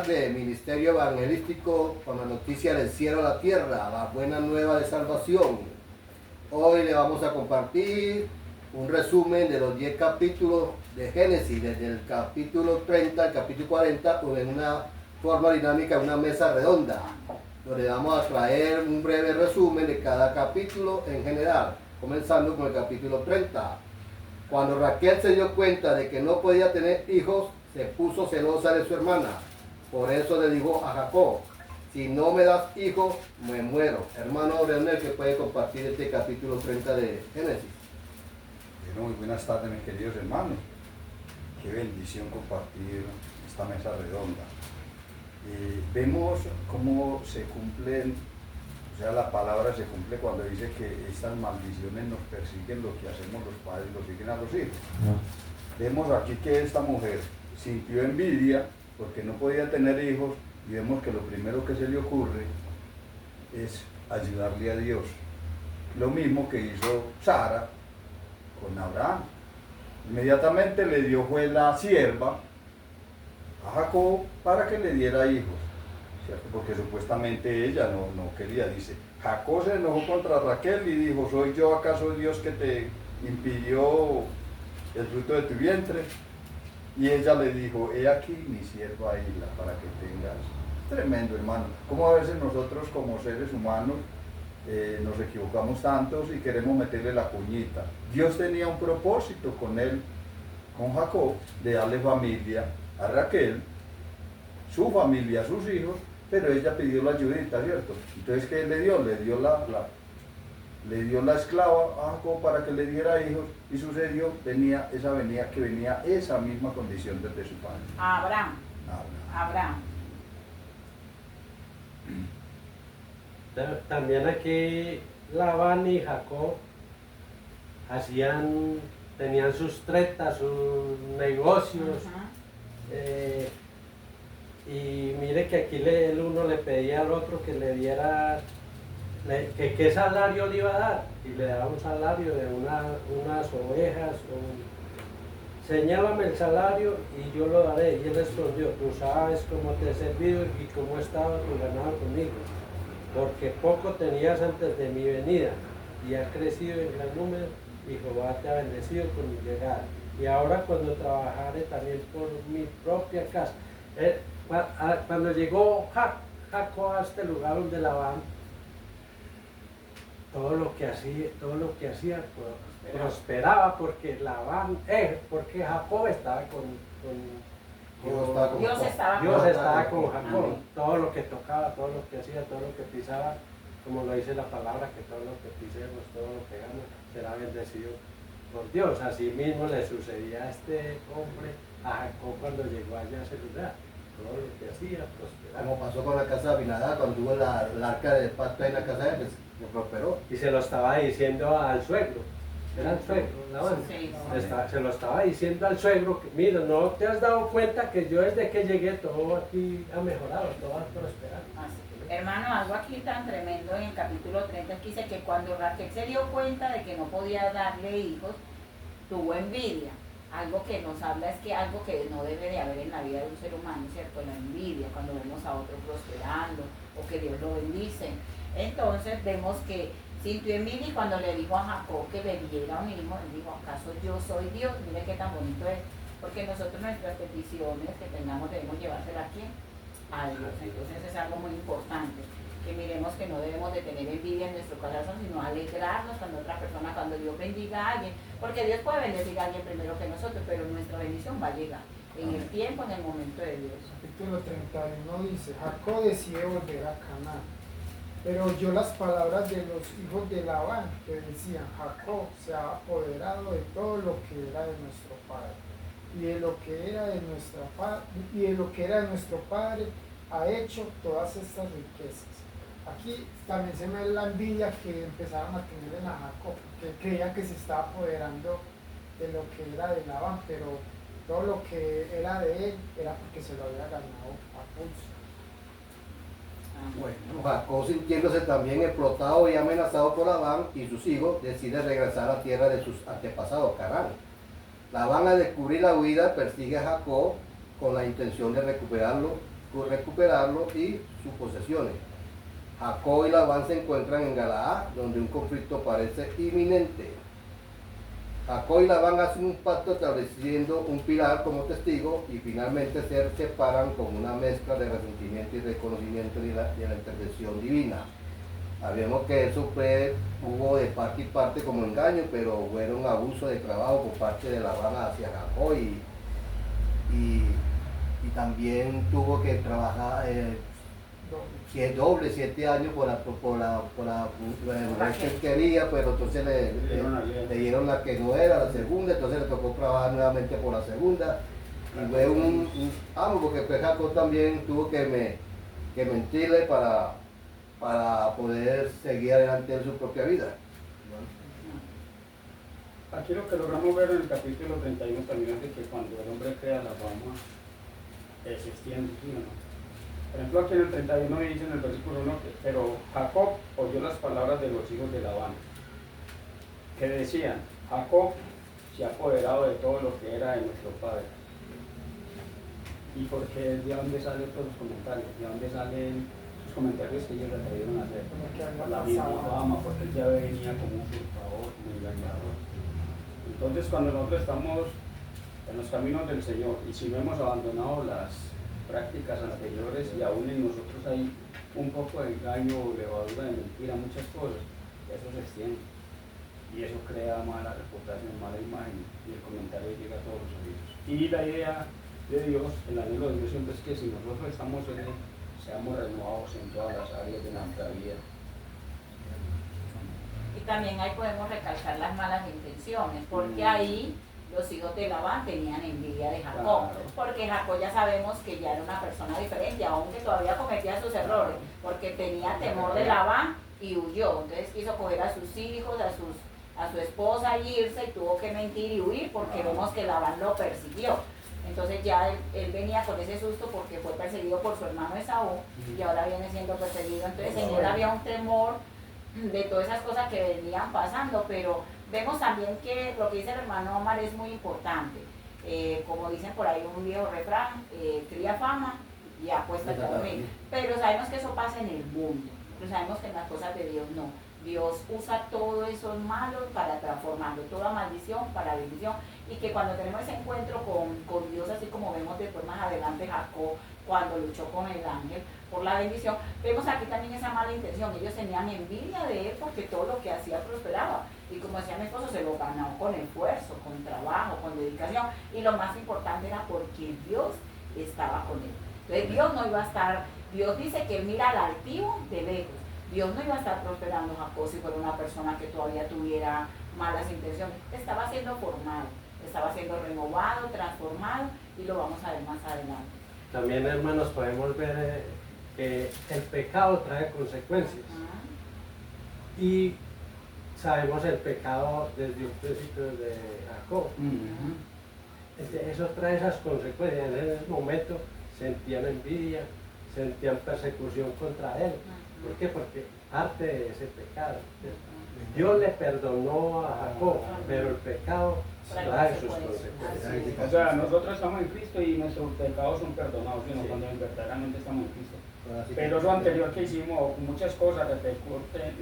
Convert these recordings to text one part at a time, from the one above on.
De Ministerio Evangelístico con la noticia del cielo a la tierra, la buena nueva de salvación. Hoy le vamos a compartir un resumen de los 10 capítulos de Génesis, desde el capítulo 30 al capítulo 40, en una forma dinámica, una mesa redonda, donde vamos a traer un breve resumen de cada capítulo en general, comenzando con el capítulo 30. Cuando Raquel se dio cuenta de que no podía tener hijos, se puso celosa de su hermana. Por eso le dijo a Jacob, si no me das hijos, me muero. Hermano Leonel, que puede compartir este capítulo 30 de Génesis. Bueno, muy buenas tardes, mis queridos hermanos. Qué bendición compartir esta mesa redonda. Vemos cómo se cumplen, o sea, la palabra se cumple cuando dice que estas maldiciones nos persiguen, lo que hacemos los padres, lo siguen a los hijos. Vemos aquí que esta mujer sintió envidia porque no podía tener hijos, y vemos que lo primero que se le ocurre es ayudarle a Dios. Lo mismo que hizo Sara con Abraham. Inmediatamente le dio fue la sierva a Jacob para que le diera hijos, ¿cierto? Porque supuestamente ella no quería. Dice, Jacob se enojó contra Raquel y dijo, ¿soy yo acaso Dios que te impidió el fruto de tu vientre? Y ella le dijo, he aquí mi sierva Hila, para que tengas. Tremendo, hermano. Como a veces nosotros como seres humanos nos equivocamos tantos y queremos meterle la cuñita. Dios tenía un propósito con él, con Jacob, de darle familia a Raquel, su familia, sus hijos, pero ella pidió la ayudita, ¿cierto? Entonces, ¿qué le dio? Le dio la esclava a Jacob para que le diera hijos, y sucedió, venía esa misma condición desde su padre. Abraham. También aquí Labán y Jacob tenían sus tretas, sus negocios. Y mire que aquí el uno le pedía al otro que le diera, qué salario le iba a dar, y le daba un salario de unas ovejas. Señálame el salario y yo lo daré. Y él respondió, tú sabes cómo te he servido y cómo estaba tu ganado conmigo, porque poco tenías antes de mi venida, y has crecido en gran número, y Jehová te ha bendecido con mi llegada. Y ahora cuando trabajaré también por mi propia casa. Cuando llegó Jacob a este lugar donde Labán, todo lo que hacía prosperaba, porque porque Jacob estaba Dios estaba con Jacob. Todo lo que tocaba, todo lo que hacía, todo lo que pisaba, como lo dice la palabra, que todo lo que pisemos, todo lo que hagamos, será bendecido por Dios. Así mismo le sucedía a este hombre, a Jacob, cuando llegó allá a ese lugar. Todo lo que hacía prosperaba. Como pasó con la casa de Abinadab, cuando tuvo el arca de pacto en la casa de él, pues prosperó. Y se lo estaba diciendo al suegro. Era el suegro, Sí. se lo estaba diciendo al suegro, que mira, ¿no te has dado cuenta que yo desde que llegué todo aquí ha mejorado, todo ha prosperado? Hermano, algo aquí tan tremendo en el capítulo 30 que dice que cuando Raquel se dio cuenta de que no podía darle hijos, tuvo envidia. Algo que nos habla es que algo que no debe de haber en la vida de un ser humano, ¿cierto? La envidia, cuando vemos a otro prosperando o que Dios lo bendice. Entonces vemos que sintió envidia, y cuando le dijo a Jacob que le diera un hijo, él dijo, ¿acaso yo soy Dios? Mire qué tan bonito es, porque nosotros nuestras peticiones que tengamos debemos llevárselas a quién, a Dios. Entonces es algo muy importante, que miremos que no debemos de tener envidia en nuestro corazón, sino alegrarnos cuando otra persona, cuando Dios bendiga a alguien, porque Dios puede bendecir a alguien primero que nosotros, pero nuestra bendición va a llegar en el tiempo, en el momento de Dios. Capítulo 31 dice, Jacob decide volver a Canaán, pero oyó las palabras de los hijos de Labán, que decían, Jacob se ha apoderado de todo lo que era de nuestro padre, y de lo que era de nuestro padre ha hecho todas estas riquezas. Aquí también se ve la envidia que empezaron a tener en Jacob, que creía que se estaba apoderando de lo que era de Labán, pero todo lo que era de él era porque se lo había ganado a pulso. Bueno, Jacob, sintiéndose también explotado y amenazado por Labán y sus hijos, decide regresar a la tierra de sus antepasados, Canaán. Labán, al descubrir la huida, persigue a Jacob con la intención de recuperarlo recuperarlo y sus posesiones. Jacob y Labán se encuentran en Galaad, donde un conflicto parece inminente. Jacob y Labán hacen un pacto estableciendo un pilar como testigo y finalmente se separan con una mezcla de resentimiento y reconocimiento de la intervención divina. Sabemos que eso hubo de parte y parte como engaño, pero fueron abuso de trabajo por parte de Labán hacia Jacob y también tuvo que trabajar doble 7 años por la mujer que él quería, pero entonces le dieron la que no era, la segunda, entonces le tocó trabajar nuevamente por la segunda. Y fue un porque pues Jacob también tuvo que mentirle para poder seguir adelante en su propia vida. Aquí lo que logramos ver en el capítulo 31 también es de que cuando el hombre crea la fama, se extiende, ¿sí o no? Por ejemplo, aquí en el 31 dice en el versículo 1 que, pero Jacob oyó las palabras de los hijos de Labán, que decían, Jacob se ha apoderado de todo lo que era de nuestro padre. ¿Y por qué? ¿De dónde salen todos los comentarios? ¿De dónde salen los comentarios que ellos le atrevieron a hacer? Por la misma fama, porque él ya venía como un usurpador, como un engañador. Entonces, cuando nosotros estamos en los caminos del Señor y si no hemos abandonado las prácticas anteriores y aún en nosotros hay un poco de engaño, levadura de mentira, muchas cosas, eso se extiende y eso crea mala reputación, mala imagen y el comentario llega a todos los oídos. Y la idea de Dios, el anhelo de Dios siempre es que si nosotros estamos en Él, seamos renovados en todas las áreas de nuestra vida. Y también ahí podemos recalcar las malas intenciones, porque ahí los hijos de Labán tenían envidia de Jacob, Claro. porque Jacob ya sabemos que ya era una persona diferente, aunque todavía cometía sus errores, porque tenía temor de Labán y huyó. Entonces quiso coger a sus hijos, a su esposa y irse, y tuvo que mentir y huir porque vemos que Labán lo persiguió. Entonces ya él venía con ese susto porque fue perseguido por su hermano Esaú y ahora viene siendo perseguido. Entonces en él había un temor de todas esas cosas que venían pasando, pero vemos también que lo que dice el hermano Omar es muy importante. Como dicen por ahí un viejo refrán, cría fama y apuesta a dormir. Pero sabemos que eso pasa en el mundo, pero sabemos que en las cosas de Dios no. Dios usa todo eso malo para transformarlo, toda maldición para bendición, y que cuando tenemos ese encuentro con Dios, así como vemos después más adelante Jacob, cuando luchó con el ángel por la bendición, vemos aquí también esa mala intención. Ellos tenían envidia de él porque todo lo que hacía prosperaba, y como decía mi esposo, se lo ganó con esfuerzo, con trabajo, con dedicación, y lo más importante era porque Dios estaba con él. Entonces Dios no iba a estar, Dios dice que él mira al altivo de lejos. Dios no iba a estar prosperando a Jacob si fuera una persona que todavía tuviera malas intenciones. Estaba siendo formado, estaba siendo renovado, transformado, y lo vamos a ver más adelante. También, hermanos, podemos ver que el pecado trae consecuencias. Y sabemos el pecado desde un principio de Jacob. Eso trae esas consecuencias. En ese momento sentían envidia, sentían persecución contra él. ¿Por qué? Porque parte de ese pecado. Dios le perdonó a Jacob, pero el pecado trae sus consecuencias. O sea, nosotros estamos en Cristo y nuestros pecados son perdonados, sino cuando verdaderamente estamos en Cristo. Pero lo anterior que hicimos, muchas cosas repercuten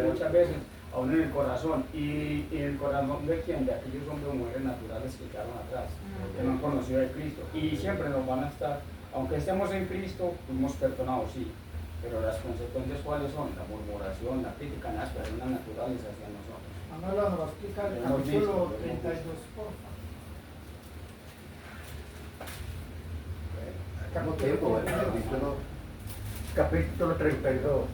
muchas veces aún en el corazón. ¿Y en el corazón de quién? De aquellos hombres o mujeres naturales que quedaron atrás, que no han conocido de Cristo. Y siempre nos van a estar, aunque estemos en Cristo, fuimos perdonados, sí. Pero las consecuencias, ¿cuáles son? La murmuración, la crítica en las personas naturales hacia nosotros. Manuela nos va a explicar el capítulo 32, por favor. Al tiempo, Capítulo 32.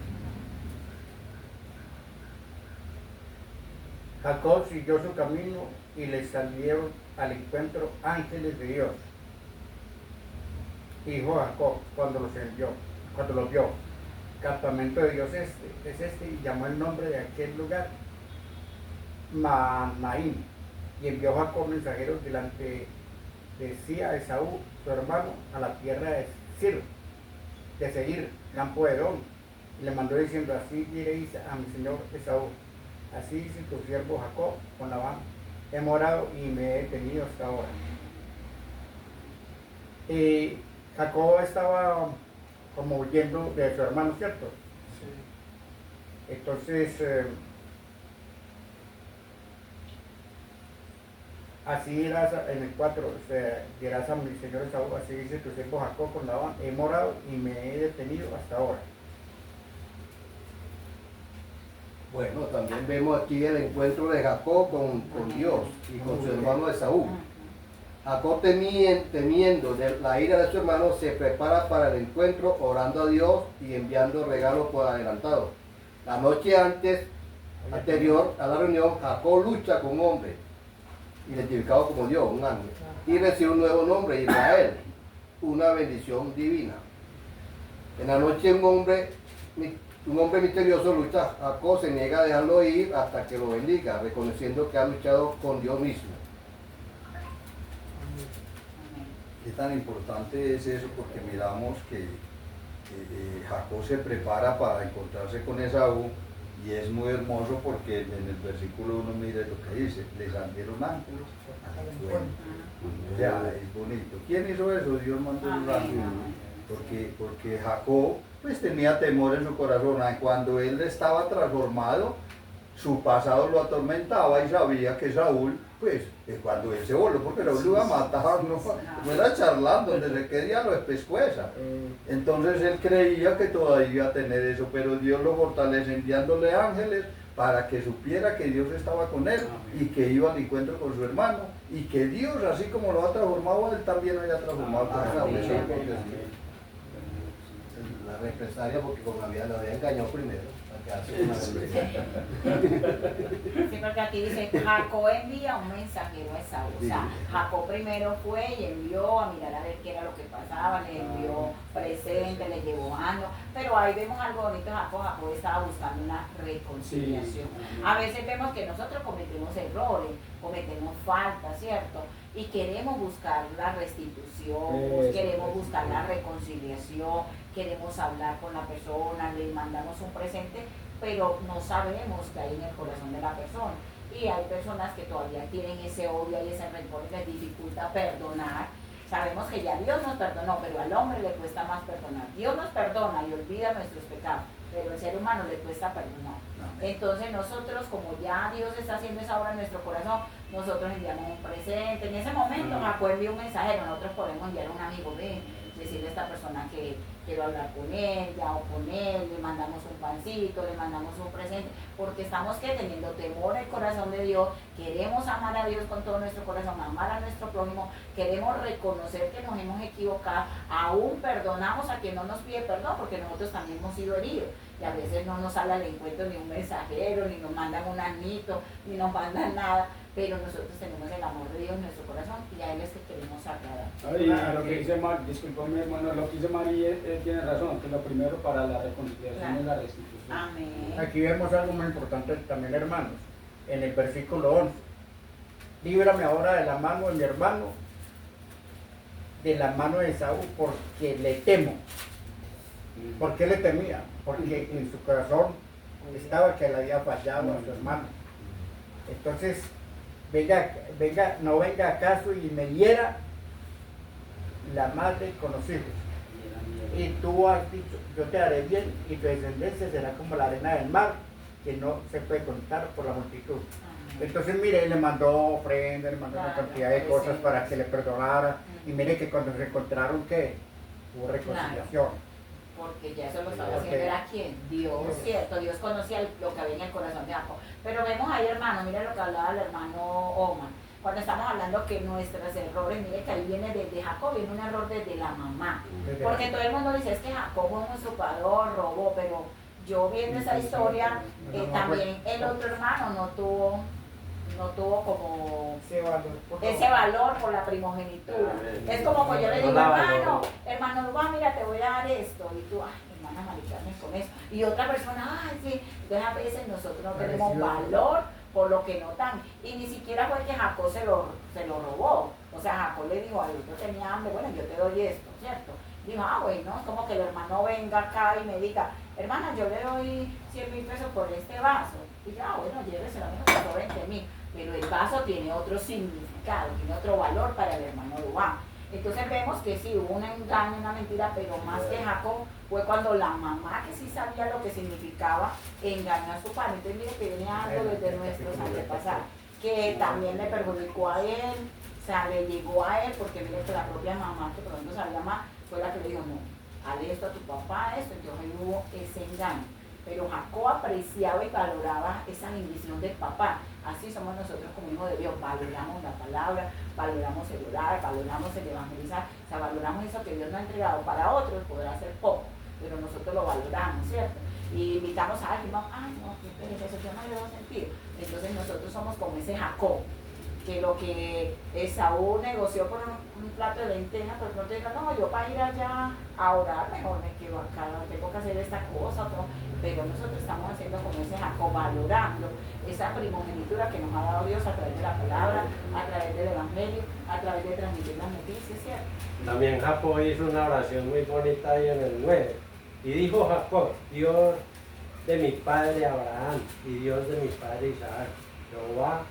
Jacob siguió su camino y le salieron al encuentro ángeles de Dios. Dijo Jacob cuando los vio, campamento de Dios es este, y llamó el nombre de aquel lugar Mahanaim, y envió Jacob mensajeros delante de sí a Esaú, su hermano, a la tierra de Seir, campo de Edom, y le mandó diciendo, así diréis a mi señor Esaú, así dice tu siervo Jacob con Labán, he morado y me he detenido hasta ahora. Jacob estaba como huyendo de su hermano, ¿cierto? Sí. Entonces, así irás en el 4, o sea, dirás a mi señor Esaú, así dice tu siervo Jacob con Labán, he morado y me he detenido hasta ahora. Bueno, también vemos aquí el encuentro de Jacob con Dios y con su hermano Esaú. Jacob temiendo de la ira de su hermano, se prepara para el encuentro orando a Dios y enviando regalos por adelantado. La noche anterior a la reunión, Jacob lucha con un hombre, identificado como Dios, un ángel, y recibe un nuevo nombre, Israel, una bendición divina. En la noche un hombre misterioso lucha. Jacob se niega a dejarlo ir hasta que lo bendiga, reconociendo que ha luchado con Dios mismo. ¿Qué tan importante es eso? Porque miramos que Jacob se prepara para encontrarse con Esaú y es muy hermoso porque en el versículo 1 mire lo que dice, les salieron ángeles al encuentro. Ya, es bonito. ¿Quién hizo eso? Dios mandó los ángeles. Porque Jacob pues tenía temor en su corazón. Cuando él estaba transformado, su pasado lo atormentaba y sabía que Saúl, pues cuando él se volvió, porque Saúl lo iba a matar, no era charlando, donde se quería lo espescueza. Entonces él creía que todavía iba a tener eso, pero Dios lo fortalece enviándole ángeles para que supiera que Dios estaba con él y que iba al encuentro con su hermano y que Dios, así como lo ha transformado, él también lo haya transformado con Saúl. La represalia, porque con la vida lo había engañado primero. Sí, porque aquí dice, Jacob envía un mensajero a Esaú. O sea, Jacob primero fue y envió a mirar a ver qué era lo que pasaba, le envió presente, le llevó algo. Pero ahí vemos algo bonito, Jacob estaba buscando una reconciliación. A veces vemos que nosotros cometemos errores, cometemos faltas, ¿cierto? Y queremos buscar la restitución, queremos buscar la reconciliación, queremos hablar con la persona, le mandamos un presente, pero no sabemos qué hay en el corazón de la persona. Y hay personas que todavía tienen ese odio y ese rencor y les dificulta perdonar. Sabemos que ya Dios nos perdonó, pero al hombre le cuesta más perdonar. Dios nos perdona y olvida nuestros pecados, pero al ser humano le cuesta perdonar. Entonces nosotros, como ya Dios está haciendo esa obra en nuestro corazón, nosotros enviamos un presente. En ese momento Jacob envió un mensajero, nosotros podemos enviar a un amigo, decirle a esta persona que quiero hablar con ella o con él, le mandamos un pancito, le mandamos un presente, porque estamos teniendo temor al corazón de Dios, queremos amar a Dios con todo nuestro corazón, amar a nuestro prójimo, queremos reconocer que nos hemos equivocado, aún perdonamos a quien no nos pide perdón, porque nosotros también hemos sido heridos, y a veces no nos sale al encuentro ni un mensajero, ni nos mandan un anito, ni nos mandan nada, pero nosotros tenemos el amor de Dios en nuestro corazón y a Él es que queremos agradar. Lo que dice Mari, discúlpame hermano, lo que dice Mari tiene razón, que lo primero para la reconciliación es la restitución. Amén. Aquí vemos algo muy importante también, hermanos, en el versículo 11. Líbrame ahora de la mano de mi hermano, de la mano de Esaú, porque le temo. ¿Por qué le temía? Porque en su corazón estaba que le había fallado a su hermano. Entonces, no venga acaso y me hiera la madre con los hijos. Y tú has dicho, yo te haré bien y tu descendencia será como la arena del mar, que no se puede contar por la multitud. Entonces, mire, le mandó ofrenda, le mandó una cantidad de cosas para que le perdonara. Y mire que cuando se encontraron, que hubo reconciliación. Porque ya eso lo estaba haciendo, era quien, Dios, cierto, Dios conocía lo que había en el corazón de Jacob. Pero vemos ahí, hermano, mira lo que hablaba el hermano Omar, cuando estamos hablando que nuestros errores, mire que ahí viene desde Jacob, viene un error desde la mamá, porque todo el mundo dice, es que Jacob fue un usurpador, robó, pero yo viendo esa historia, también el otro hermano no tuvo como ese valor por la primogenitura. Es como que yo le digo, hermano, mira, te voy a dar esto, y tú, hermana, maricarme con eso, y otra persona, sí. Entonces a veces nosotros no tenemos valor por lo que no dan, y ni siquiera fue que Jacob se lo robó. O sea, Jacob le dijo, yo tenía hambre, bueno, yo te doy esto, ¿cierto? Dijo, bueno, es como que el hermano venga acá y me diga, hermana, yo le doy 100.000 pesos por este vaso. Y yo, bueno, lléveselo, a mí me costó 20.000. Pero el vaso tiene otro significado, tiene otro valor para el hermano Dubán. Entonces vemos que sí, hubo un engaño, una mentira, pero más que Jacob fue cuando la mamá, que sí sabía lo que significaba, engañó a su padre. Entonces mire que venía algo desde nuestros antepasados, que también le perjudicó a él, o sea, le llegó a él, porque mire que la propia mamá, que por ejemplo sabía más, fue la que le dijo, no, hazle esto a tu papá, esto. Entonces ahí hubo ese engaño. Pero Jacob apreciaba y valoraba esa bendición del papá. Así somos nosotros como hijos de Dios, valoramos la palabra, valoramos el orar, valoramos el evangelizar, o sea, valoramos eso que Dios nos ha entregado. Para otros podrá ser poco, pero nosotros lo valoramos, ¿cierto? Y invitamos a alguien, ay no, qué pereza, eso yo no le doy sentido. Entonces nosotros somos como ese Jacob, que lo que Esaú negoció por un plato de lentejas, pero pronto diga, no, yo para ir allá a orar, mejor me quedo acá, tengo que hacer esta cosa, pero nosotros estamos haciendo como ese Jacob, valorando esa primogenitura que nos ha dado Dios a través de la palabra, a través del evangelio, a través de transmitir las noticias, ¿cierto? También Jacob hizo una oración muy bonita ahí en el 9. Y dijo Jacob, Dios de mi padre Abraham y Dios de mi padre Isaac, Jehová,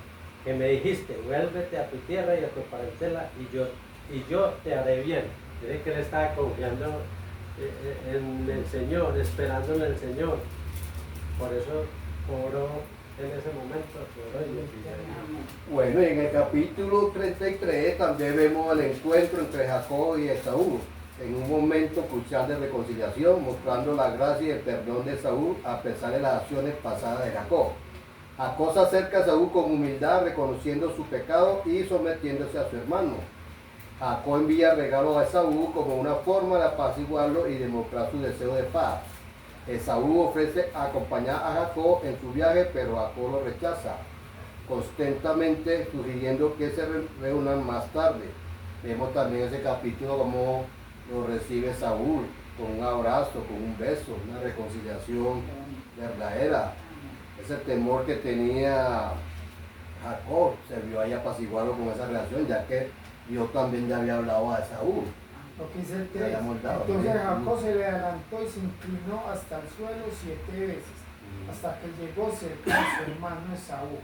que me dijiste, vuélvete a tu tierra y a tu parentela y yo te haré bien. Dice que él estaba confiando en el Señor, esperando en el Señor. Por eso oró en ese momento. Bueno, y en el capítulo 33 también vemos el encuentro entre Jacob y Esaú, en un momento crucial de reconciliación, mostrando la gracia y el perdón de Esaú a pesar de las acciones pasadas de Jacob. Jacob se acerca a Esaú con humildad, reconociendo su pecado y sometiéndose a su hermano. Jacob envía regalos a Esaú como una forma de apaciguarlo y demostrar su deseo de paz. Esaú ofrece acompañar a Jacob en su viaje, pero Jacob lo rechaza, constantemente sugiriendo que se reúnan más tarde. Vemos también ese capítulo como lo recibe Saúl, con un abrazo, con un beso, una reconciliación verdadera. Ese temor que tenía Jacob se vio ahí apaciguado con esa relación, ya que Dios también ya había hablado a Esaú. Lo que dice el 3. Entonces Jacob se le adelantó y se inclinó hasta el suelo 7 veces, hasta que llegó cerca de su hermano Esaú.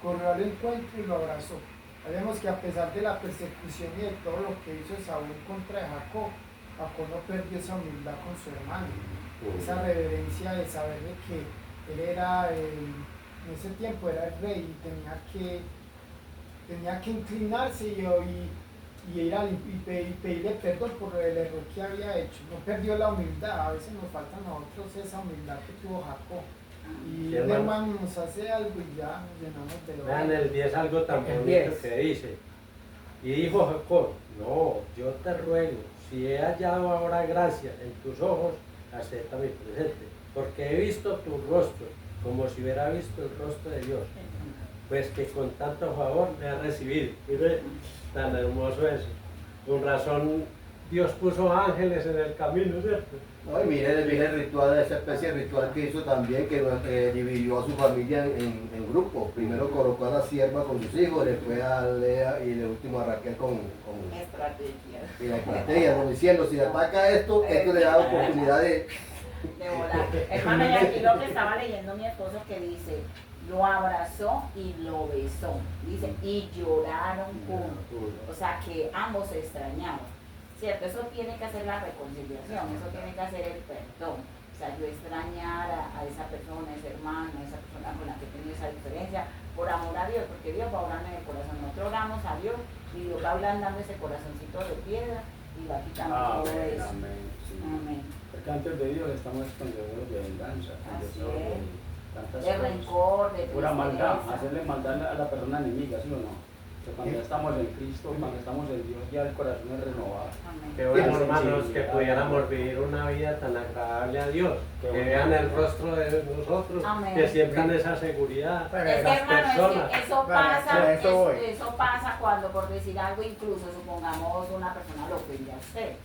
Corrió al encuentro y lo abrazó. Sabemos que a pesar de la persecución y de todo lo que hizo Esaú en contra de Jacob, Jacob no perdió esa humildad con su hermano, esa reverencia de saber de que él era, en ese tiempo era el rey y tenía que inclinarse y pedirle perdón por el error que había hecho. No perdió la humildad, a veces nos falta a nosotros esa humildad que tuvo Jacob. Y el hermano nos hace algo y ya nos llenamos de Vean el 10 algo tan bonito que dice. Y dijo Jacob, no, yo te ruego, si he hallado ahora gracia en tus ojos, acepta mi presente, porque he visto tu rostro, como si hubiera visto el rostro de Dios, pues que con tanto favor me ha recibido. Mire, tan hermoso eso. Con razón Dios puso ángeles en el camino, ¿cierto? No, y mire el ritual, esa especie de ritual que hizo también, que dividió a su familia en grupos. Primero colocó a la sierva con sus hijos, después a Lea y de último a Raquel con estrategia. Y la estrategia, como diciendo, si le ataca esto le da oportunidad de volar. Hermano, y aquí lo que estaba leyendo mi esposo que dice, lo abrazó y lo besó. Dice, y lloraron juntos. O sea que ambos se extrañaban. ¿Cierto? Eso tiene que hacer la reconciliación, eso tiene que hacer el perdón. O sea, yo extrañar a esa persona, a ese hermano, a esa persona con la que he tenido esa diferencia, por amor a Dios, porque Dios va obrando en el corazón. Nosotros oramos a Dios y Dios va ablandando ese corazoncito de piedra y va quitando todo eso. Amén, sí. Amén. Porque antes de Dios estamos con deseos de venganza, con deseos de tantas De cosas. rencor, de Pura maldad, tristeza. hacerle maldad a la persona enemiga, ¿sí o no? Pero cuando ya estamos en Cristo, cuando estamos en Dios, ya el corazón es renovado. Amén. Qué bueno, hermanos, que pudiéramos vivir una vida tan agradable a Dios, que vean el rostro de nosotros, Amén. que sientan esa seguridad. Es que, Las hermano, personas. es que voy. eso pasa cuando, por decir algo, incluso supongamos una persona lo ofende a usted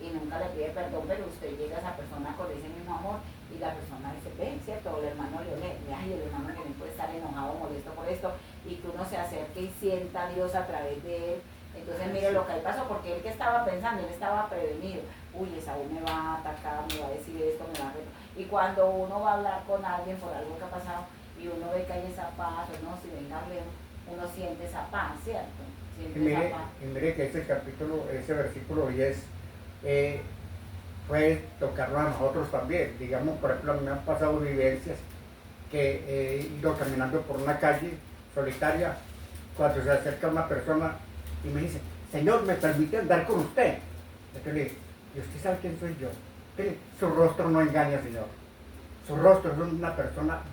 y nunca le pide perdón, pero usted llega a esa persona con ese mismo amor y la persona dice, ven, ¿cierto? O el hermano Leonel, ay, el hermano Leonel puede estar enojado, molesto por esto, y que uno se acerque y sienta a Dios a través de él. Entonces mire lo que ahí pasó, porque él que estaba pensando, él estaba prevenido, uy, Esaú me va a atacar, me va a decir esto, me va a retar. Y cuando uno va a hablar con alguien por algo que ha pasado y uno ve que hay esa paz, o no, si venga a ver, uno siente esa paz, ¿cierto? Y mire que ese capítulo, ese versículo 10 puede tocarlo a nosotros también. Digamos, por ejemplo, a mí me han pasado vivencias que he ido caminando por una calle solitaria, cuando se acerca una persona y me dice, Señor, ¿me permite andar con usted? Entonces le digo, ¿y usted sabe quién soy yo? Su rostro no engaña, Señor. Su rostro es de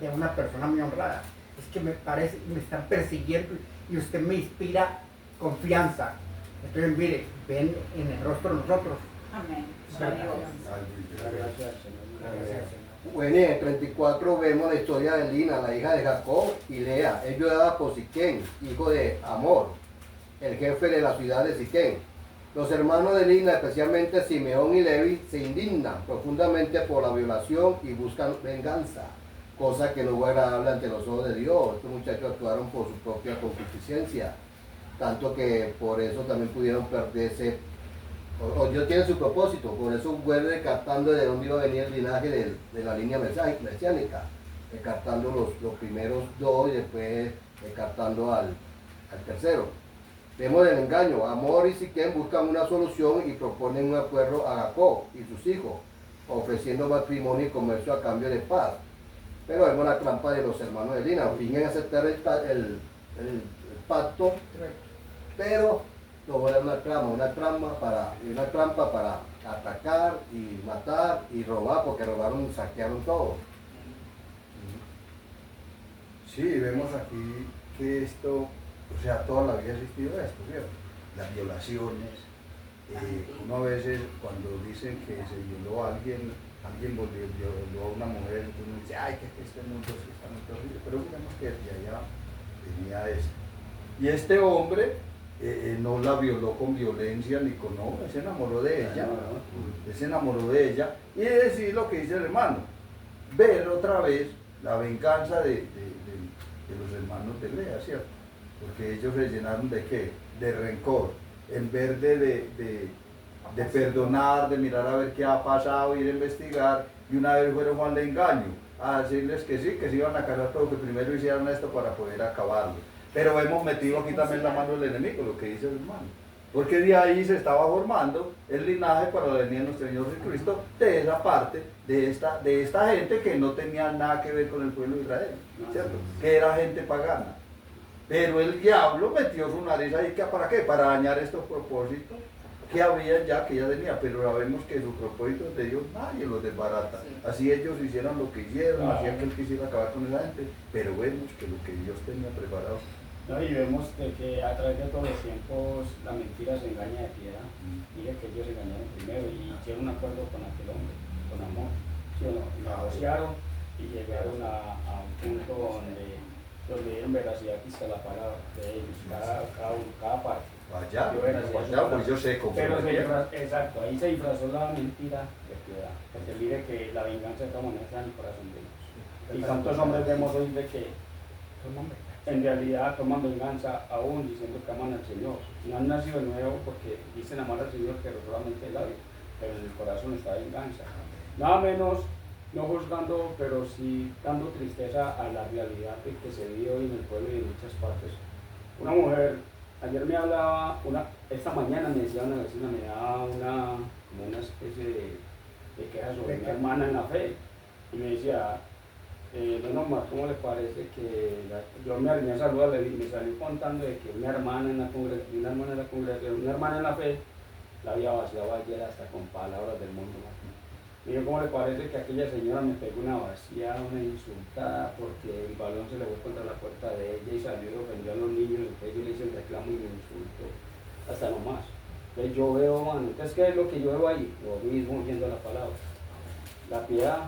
una persona muy honrada. Es que me parece, me están persiguiendo y usted me inspira confianza. Entonces, mire, ven en el rostro de nosotros. Amén. Gracias, Señor. Bueno, y en el 34 vemos la historia de Lina, la hija de Jacob y Lea. Es viuda por Siquén, hijo de Amor, el jefe de la ciudad de Siquén. Los hermanos de Lina, especialmente Simeón y Levi, se indignan profundamente por la violación y buscan venganza, cosa que no fue agradable ante los ojos de Dios. Estos muchachos actuaron por su propia concupiscencia, tanto que por eso también pudieron perderse. O Dios tiene su propósito, por eso vuelve descartando de dónde iba a venir el linaje de la línea mesiánica, descartando los primeros dos y después descartando al tercero. Vemos el engaño. Amor y Siquén buscan una solución y proponen un acuerdo a Jacob y sus hijos, ofreciendo matrimonio y comercio a cambio de paz. Pero vemos la trampa de los hermanos de Lina. Fingen aceptar el pacto, pero luego era una trampa para atacar y matar y robar, porque robaron y saquearon todo. Sí, vemos aquí que esto, o sea, toda la vida ha existido esto, ¿cierto? Las violaciones. Uno a veces cuando dicen que se violó a alguien violó a una mujer, uno dice, ay, que este mundo sí está muy terrible, pero miramos que desde allá venía esto. Y este hombre no la violó con violencia ni con obra, se enamoró de ella, se enamoró de ella, y es decir lo que dice el hermano, ver otra vez la venganza de los hermanos de Lea, ¿cierto? Porque ellos se llenaron de ¿qué? De rencor, en vez de perdonar, de mirar a ver qué ha pasado, ir a investigar, y una vez fueron al engaño, a decirles que sí, que se iban a casar, pero que primero hicieran esto para poder acabarlo. Pero hemos metido aquí también la mano del enemigo, lo que dice el hermano. Porque de ahí se estaba formando el linaje para la venida de nuestro Señor Jesucristo, de esa parte, de esta gente que no tenía nada que ver con el pueblo de Israel, ¿cierto? Que era gente pagana. Pero el diablo metió su nariz ahí, ¿para qué? Para dañar estos propósitos que había ya, que ya tenía, pero sabemos que sus propósitos de Dios nadie los desbarata. Sí. Así ellos hicieron lo que hicieron, hacían que él quisiera acabar con esa gente, pero vemos que lo que Dios tenía preparado. No, y vemos que a través de todos los tiempos la mentira se engaña de piedad. Mire que ellos se engañaron primero y hicieron un acuerdo con aquel hombre, con Amor. ¿Sí o no? Negociaron y llegaron a un punto donde dieron veracidad quizá la palabra de ellos, cada parte. Vaya, pues yo sé cómo. Pero exacto, ahí se disfrazó la mentira de piedad. Porque mire que la venganza de todas maneras está en el corazón de ellos. ¿Y cuántos hombres vemos hoy de que en realidad toman venganza aún diciendo que aman al Señor? No han nacido de nuevo porque dicen amar al Señor, pero solamente el labio, pero en el corazón está venganza. Nada menos, no juzgando, pero sí dando tristeza a la realidad de que se vive hoy en el pueblo y en muchas partes. Una mujer, ayer me hablaba, esta mañana me decía una vecina, me daba como una especie de queja sobre mi hermana en la fe, y me decía, no, ¿cómo le parece que yo me arrimé a saludarle y me salió contando de que una hermana en la congregación, una hermana en la fe, la había vaciado ayer hasta con palabras del mundo? Mire, ¿cómo le parece que aquella señora me pegó una vaciada, una insultada, porque el balón se le fue contra la puerta de ella y salió y ofendió a los niños? Entonces yo le hice el reclamo y me insultó, hasta no más. Entonces yo veo, mano, entonces ¿qué es lo que yo veo ahí? Lo mismo oyendo la palabra. La piedad,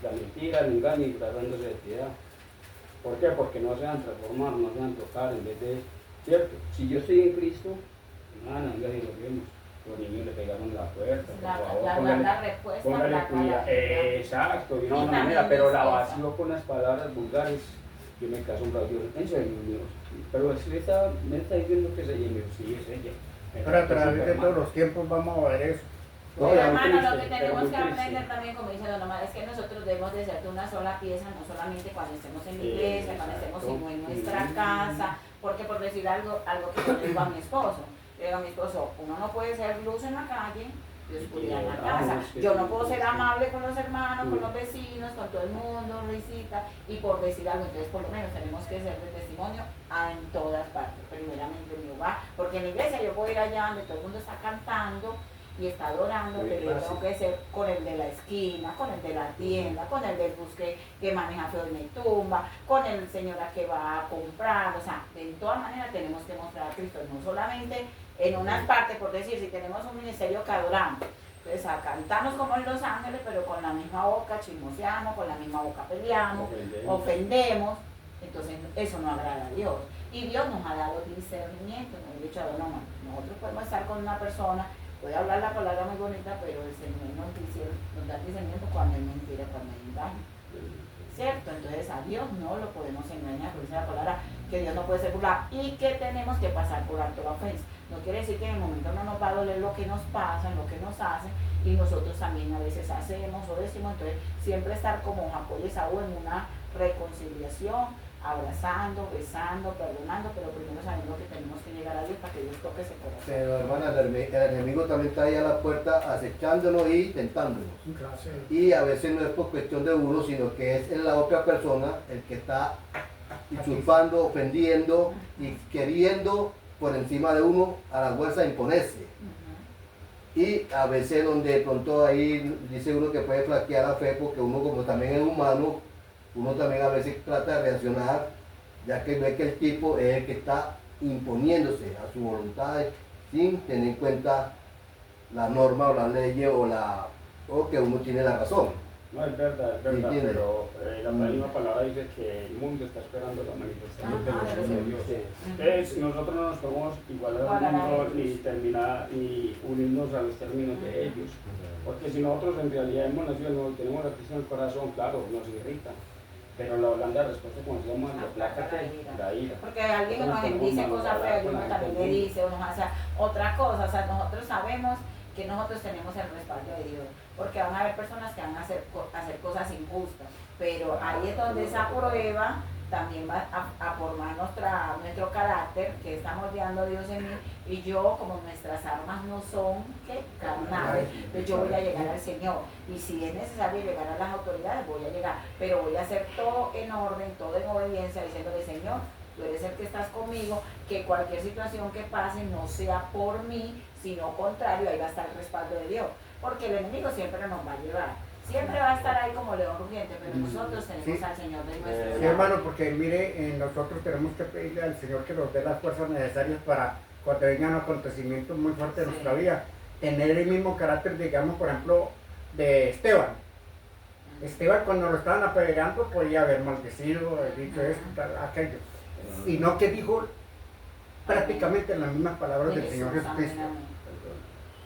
la mentira, el engaño y tratándose de piedad. ¿Por qué? Porque no se van a transformar, no se van a tocar, en vez de, ¿cierto? Si yo estoy en Cristo, nada, ya lo vemos. Los niños le pegaron la puerta, por favor, póngale cuidado. Exacto, de una manera, pero la vació con las palabras vulgares. Yo me caso un radio, en serio, Dios. Pero me está diciendo que es ella, sí, es ella. Pero a través de todos los tiempos vamos a ver eso. No, Pero ya, hermano, lo que triste, pero tenemos muy que triste. aprender también, como dice Don Omar, es que nosotros debemos de ser de una sola pieza, no solamente cuando estemos en la iglesia, cuando estemos en nuestra casa, porque por decir algo que yo le digo a mi esposo, uno no puede ser luz en la calle y oscuridad en la casa. Yo no puedo ser amable con los hermanos, con los vecinos, con todo el mundo, risita, y por decir algo, entonces por lo menos tenemos que ser de testimonio en todas partes, primeramente en mi hogar, porque en la iglesia yo puedo ir allá donde todo el mundo está cantando y está adorando, pero yo tengo que ser con el de la esquina, con el de la tienda, con el del bus que maneja feo y me tumba, con el señora que va a comprar, o sea, de todas maneras tenemos que mostrar a Cristo, no solamente en unas partes, por decir, si tenemos un ministerio que adoramos, entonces cantamos como en Los Ángeles, pero con la misma boca chismoseamos, con la misma boca peleamos, ofendemos, entonces eso no agrada a Dios. Y Dios nos ha dado discernimiento, nos ha dicho a Don Omar, nosotros podemos estar con una persona, puede hablar la palabra muy bonita, pero el Señor nos da discernimiento cuando es mentira, cuando es engaño. ¿Cierto? Entonces a Dios no lo podemos engañar, porque dice la palabra que Dios no puede ser burlado y que tenemos que pasar por alto la ofensa. No quiere decir que en el momento no nos va a doler lo que nos pasa, lo que nos hacen, y nosotros también a veces hacemos o decimos, entonces siempre estar como Jacob y Esaú en una reconciliación, abrazando, besando, perdonando, pero primero sabiendo que tenemos que llegar a Dios para que Dios toque ese corazón. Pero hermana, el enemigo también está ahí a la puerta acechándonos y tentándonos. Y a veces no es por cuestión de uno, sino que es en la otra persona el que está usurpando, ofendiendo y queriendo por encima de uno a la fuerza imponerse. Y a veces donde de pronto ahí dice uno que puede flaquear la fe, porque uno como también es humano, uno también a veces trata de reaccionar, ya que ve que el tipo es el que está imponiéndose a su voluntad sin tener en cuenta la norma o la ley o que uno tiene la razón. No, es verdad, ¿Entiendes? pero la misma palabra dice que el mundo está esperando la manifestación de los hijos de Dios. Entonces, nosotros no nos podemos igualar al mundo ni terminar ni unirnos a los términos de ellos. Porque si nosotros en realidad hemos nacido de nuevo y tenemos a Cristo en el corazón, claro, nos irrita. Pero la blanda respuesta, como decíamos, la placa la ira. Porque alguien nos dice cosas feas y uno también le dice, o nos hace otra cosa. O sea, nosotros sabemos que nosotros tenemos el respaldo de Dios, porque van a haber personas que van a hacer cosas injustas, pero ahí es donde esa prueba también va a formar nuestro carácter, que está moldeando Dios en mí, y yo, como nuestras armas no son carnales, pues yo voy a llegar al Señor, y si es necesario llegar a las autoridades, voy a llegar, pero voy a hacer todo en orden, todo en obediencia, diciéndole, Señor, tú eres el que estás conmigo, que cualquier situación que pase no sea por mí, sino contrario, ahí va a estar el respaldo de Dios, porque el enemigo siempre nos va a llevar, siempre va a estar ahí como león rugiente, pero nosotros tenemos al Señor de nuestro lado. Sí, hermano, porque mire, nosotros tenemos que pedirle al Señor que nos dé las fuerzas necesarias para cuando vengan acontecimientos muy fuertes en nuestra vida, tener el mismo carácter, digamos, por ejemplo, de Esteban. Esteban, cuando lo estaban apedreando, podía haber maldecido, dicho esto, tal, aquello, sino que dijo prácticamente las mismas palabras del Señor Jesucristo.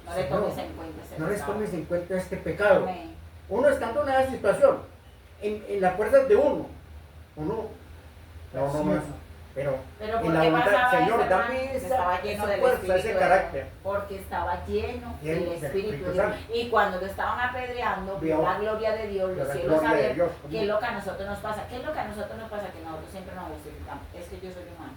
No le tomes en cuenta ese No les pecado. tomes en cuenta este pecado. Amén. Uno estando en esa situación, en las fuerzas de uno más, pero Pero en ¿por la qué voluntad pasaba del eso, Señor, hermano? dame Porque estaba lleno esa del fuerza, Espíritu ese de carácter. Dios, porque estaba lleno Lleno del del Espíritu Espíritu de Dios. Santo. Y cuando lo estaban apedreando, Vio la gloria de Dios, los la cielos gloria de abiertos. Dios. ¿Qué es lo que a nosotros nos pasa? ¿Qué es lo que a nosotros nos pasa? Que nosotros siempre nos justificamos. Es que yo soy humano.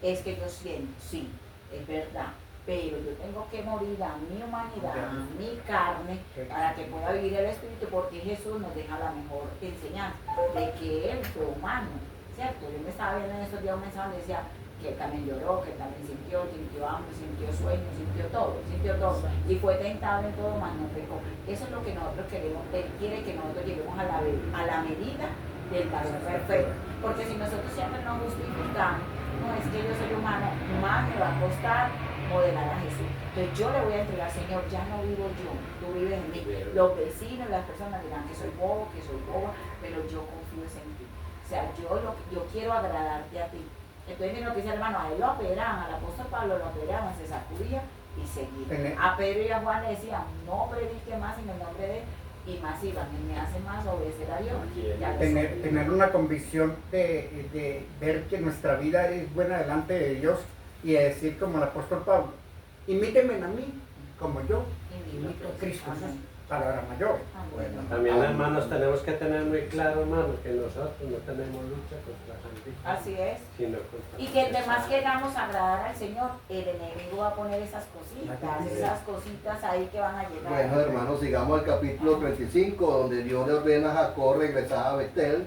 Es que yo siento, sí, es verdad. Pero yo tengo que morir a mi humanidad, a mi carne, para que pueda vivir el Espíritu, porque Jesús nos deja la mejor enseñanza de que Él fue humano, ¿cierto? Yo me estaba viendo en estos días un mensaje donde decía que Él también lloró, que Él también sintió hambre, sintió sueño, sintió todo, y fue tentado en todo, mas no pecó. Eso es lo que nosotros queremos. Él quiere que nosotros lleguemos a la medida del varón perfecto, porque si nosotros siempre nos justificamos, no es que yo soy humano, más me va a costar modelar a Jesús. Entonces yo le voy a entregar, Señor, ya no vivo yo, tú vives en mí. Los vecinos, las personas dirán que soy bobo, que soy boba, pero yo confío en ti. O sea, yo quiero agradarte a ti. Entonces miren lo que dice el hermano, a él lo operaban, al apóstol Pablo lo operaban, se sacudía y seguía. A Pedro y a Juan le decían, no predique más en el nombre de él, y más iban, y me hace más obedecer a Dios. Tener una convicción de ver que nuestra vida es buena delante de Dios y de decir como el apóstol Pablo, imítenme a mí como yo mismo Cristo, eso es Amén. palabra mayor. Bueno, También, hermanos, tenemos que tener muy claro, hermanos, que nosotros no tenemos lucha contra Santiago, Así es. sino contra Y que entre más queramos agradar al Señor, el enemigo va a poner esas cositas ahí que van a llegar. Bueno, hermanos, sigamos al capítulo 35, donde Dios le ordena a Jacob regresar a Betel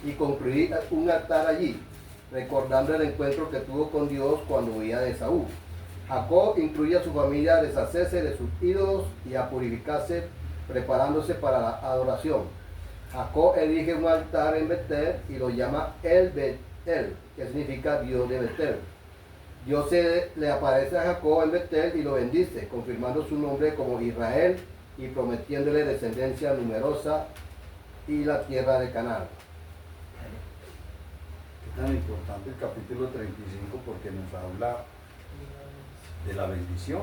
y construir un altar allí, recordando el encuentro que tuvo con Dios cuando huía de Esaú. Jacob incluye a su familia a deshacerse de sus ídolos y a purificarse, preparándose para la adoración. Jacob elige un altar en Betel y lo llama El Betel, que significa Dios de Betel. Dios le aparece a Jacob en Betel y lo bendice, confirmando su nombre como Israel y prometiéndole descendencia numerosa y la tierra de Canaán. Es tan importante el capítulo 35 porque nos habla de la bendición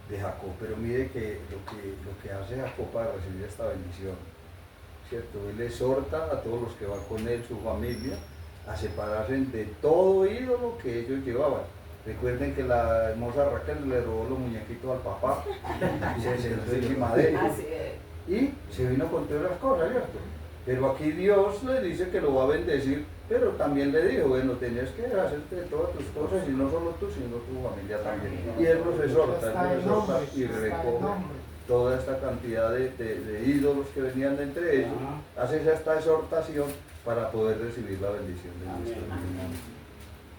de Jacob, pero mire que lo que hace Jacob para recibir esta bendición, ¿cierto? Él exhorta a todos los que van con él, su familia, a separarse de todo ídolo que ellos llevaban. Recuerden que la hermosa Raquel le robó los muñequitos al papá y se sentó encima de él. Así es. Y se vino con todas las cosas, ¿cierto? Pero aquí Dios le dice que lo va a bendecir, pero también le dijo, bueno, tenías que hacerte todas tus cosas y no solo tú, sino tu familia también. Y él los exhorta y recoge toda esta cantidad de ídolos que venían de entre ellos, hace esta exhortación para poder recibir la bendición de Dios.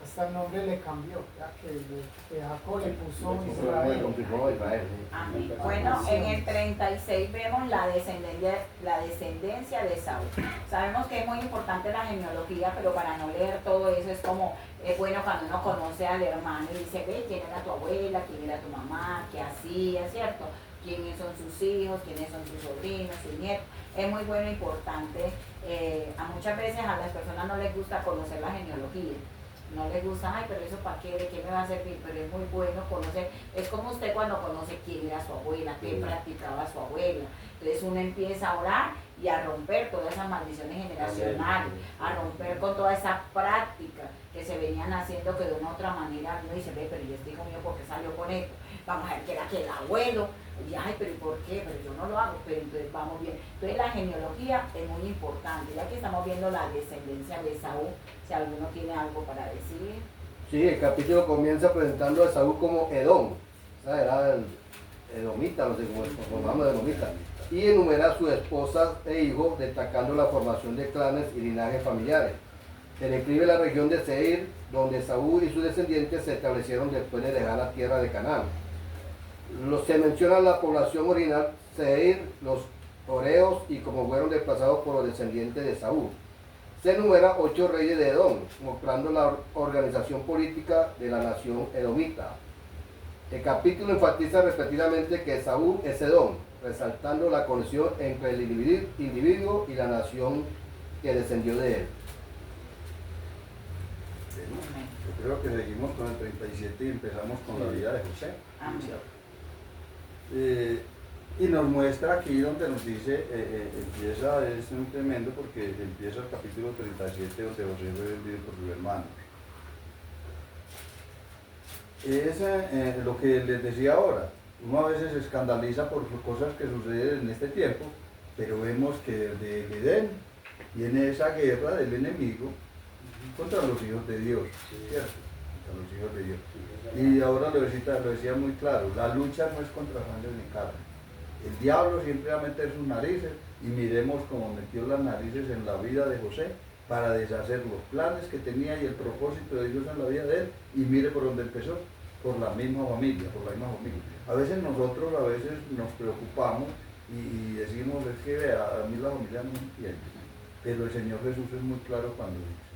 Hasta el nombre le cambió, ya que Jacob le puso Israel. Israel. Amén. Bueno, en el 36 vemos la descendencia de Saúl. Sabemos que es muy importante la genealogía, pero para no leer todo eso es como, es bueno cuando uno conoce al hermano y dice, ve, quién era tu abuela, quién era tu mamá, qué hacía, ¿cierto? Quiénes son sus hijos, quiénes son sus sobrinos, sus nietos. Es muy bueno e importante. A muchas veces a las personas no les gusta conocer la genealogía. No les gusta, ay, pero eso para qué, de qué me va a servir, pero es muy bueno conocer. Es como usted cuando conoce quién era su abuela, qué practicaba su abuela. Entonces uno empieza a orar y a romper todas esas maldiciones generacionales, a romper con toda esa práctica que se venían haciendo, que de una u otra manera uno dice, ve, pero ¿y este hijo mío por qué salió con esto? Vamos a ver que era que el abuelo, y ay, pero ¿y por qué? Pero yo no lo hago, pero entonces vamos bien. Entonces la genealogía es muy importante, ya que estamos viendo la descendencia de Esaú, si alguno tiene algo para decir. Sí, el capítulo comienza presentando a Esaú como Edom, o sea, era el edomita, no sé cómo formamos edomita, y enumera a sus esposas e hijos, destacando la formación de clanes y linajes familiares. Se describe la región de Seir, donde Esaú y sus descendientes se establecieron después de dejar la tierra de Canaán. Se menciona la población original Seir, los Oreos y cómo fueron desplazados por los descendientes de Esaú. Se enumera 8 reyes de Edom, mostrando la organización política de la nación edomita. El capítulo enfatiza repetidamente que Esaú es Edom, resaltando la conexión entre el individuo y la nación que descendió de él. Yo creo que seguimos con el 37 y empezamos con la vida de José. Y nos muestra aquí donde nos dice, empieza, es un tremendo porque empieza el capítulo 37 donde José fue vendido por su hermano. Es lo que les decía ahora, uno a veces se escandaliza por cosas que suceden en este tiempo, pero vemos que desde el Edén viene esa guerra del enemigo contra los hijos de Dios, ¿cierto? Contra los hijos de Dios. Y ahora lo decía muy claro, la lucha no es contra sangre ni carne. El diablo siempre va a meter sus narices y miremos cómo metió las narices en la vida de José para deshacer los planes que tenía y el propósito de Dios en la vida de él, y mire por dónde empezó, por la misma familia, A veces nosotros nos preocupamos y decimos, es que vea, a mí la familia no me entiende, pero el Señor Jesús es muy claro cuando dice,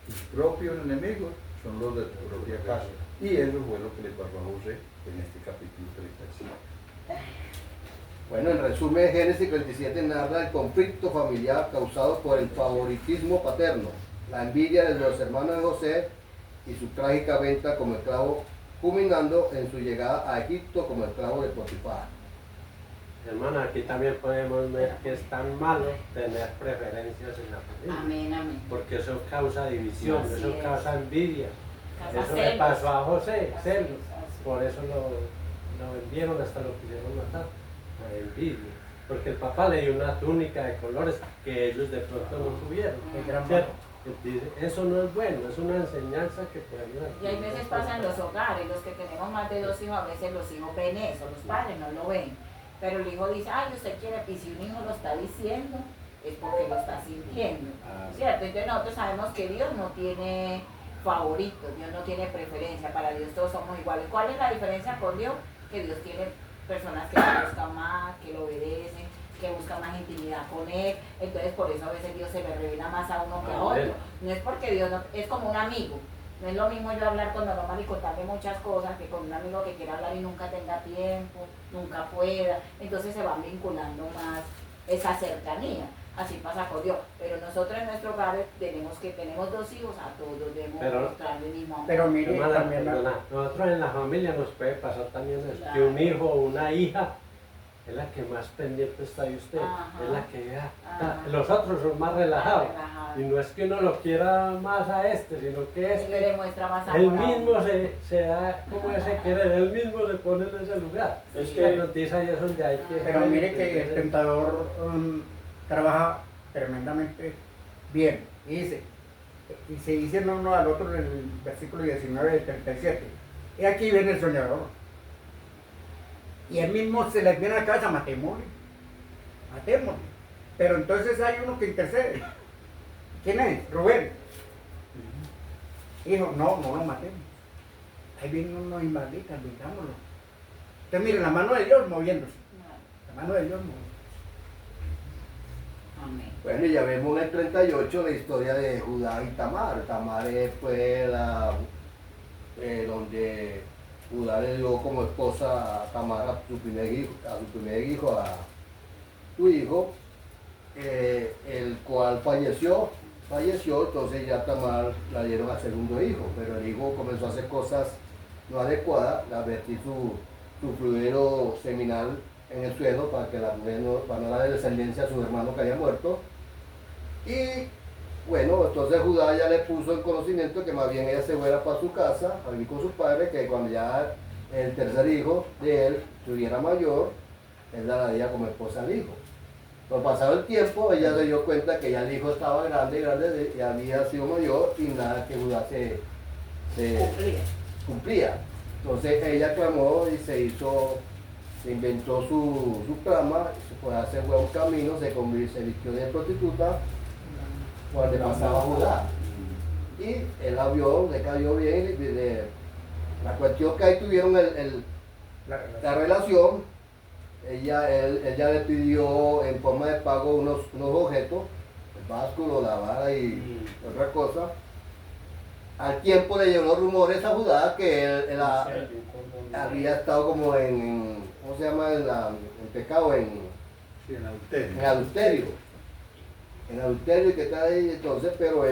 tus propios enemigos son los de tu propia casa, y eso fue lo que le pasó a José en este capítulo 35. Bueno, en resumen, Génesis 37 narra el conflicto familiar causado por el favoritismo paterno, la envidia de los hermanos de José y su trágica venta como esclavo, culminando en su llegada a Egipto como esclavo de Potifar. Hermano, aquí también podemos ver que es tan malo tener preferencias en la familia. Amén, amén. Porque eso causa división, Así eso es. causa envidia. Causa Eso le celos. pasó a José, Así celos. es, así es. Por eso lo vendieron, hasta lo quisieron matar por envidia. Porque el papá le dio una túnica de colores que ellos de pronto no tuvieron. ¿Cierto? Entonces, eso no es bueno, es una enseñanza que podemos... Y hay veces pasa en los hogares, los que tenemos más de 2 hijos, a veces los hijos ven eso, los padres no lo ven. Pero el hijo dice, ay, usted quiere, y si un hijo lo está diciendo, es porque lo está sintiendo, ¿cierto? Entonces nosotros sabemos que Dios no tiene favoritos, Dios no tiene preferencia, para Dios todos somos iguales. ¿Cuál es la diferencia con Dios? Que Dios tiene personas que lo buscan más, que lo obedecen, que buscan más intimidad con Él, entonces por eso a veces Dios se le revela más a uno que a otro. No es porque Dios no, es como un amigo. No es lo mismo yo hablar con normal y contarle muchas cosas que con un amigo que quiera hablar y nunca tenga tiempo, nunca pueda. Entonces se van vinculando más esa cercanía. Así pasa con Dios. Pero nosotros en nuestro hogar tenemos 2 hijos, a todos debemos mostrarle el mismo amor. Pero mire, Hermana, también perdona, nosotros en la familia nos puede pasar también eso, Claro. que un hijo o una hija es la que más pendiente está de usted, Ajá. es la que ya, Ajá. los otros son más relajados. Relajado. Y no es que uno lo quiera más a sino que Él le este, demuestra más amor. él a uno. mismo se da como ese querer, él mismo se pone en ese lugar. Es La que, noticia ahí es donde hay que... Pero mire que el tentador trabaja tremendamente bien. Y dice, y se dice uno al otro en el versículo 19 del 37. Y aquí viene el soñador. Y él mismo se les viene a la cabeza, matémosle. Pero entonces hay uno que intercede. ¿Quién es? Rubén. Hijo, no lo matemos. Ahí vienen unos invalitas, vengámoslo. Entonces miren, la mano de Dios moviéndose. La mano de Dios moviéndose. Amén. Bueno, y ya vemos en el 38 la historia de Judá y Tamar. Tamar fue donde Judá le dio como esposa a Tamar a su primer hijo, a su hijo, el cual falleció, entonces ya Tamar la dieron al segundo hijo, pero el hijo comenzó a hacer cosas no adecuadas, a vertir su fluido seminal en el suelo para que la mujer para no darle descendencia a su hermano que había muerto. Y bueno, entonces Judá ya le puso en conocimiento que más bien ella se fuera para su casa a vivir con sus padres, que cuando ya el tercer hijo de él estuviera mayor, él la daría como esposa al hijo. Pero pasado el tiempo, ella se dio cuenta que ya el hijo estaba grande y había sido mayor y nada que Judá se cumplía. Entonces ella clamó y se inventó su trama, se fue a un camino, se vistió de prostituta cuando pasaba Judá. Y él la vio, le cayó bien, la cuestión que ahí tuvieron la relación, él le pidió en forma de pago unos objetos, el básculo, la vara y otra cosa. Al tiempo le llegaron los rumores a Judá que él había estado como ¿cómo se llama? En pecado, Sí, en adulterio. en adulterio. En adulterio y que está ahí, entonces, pero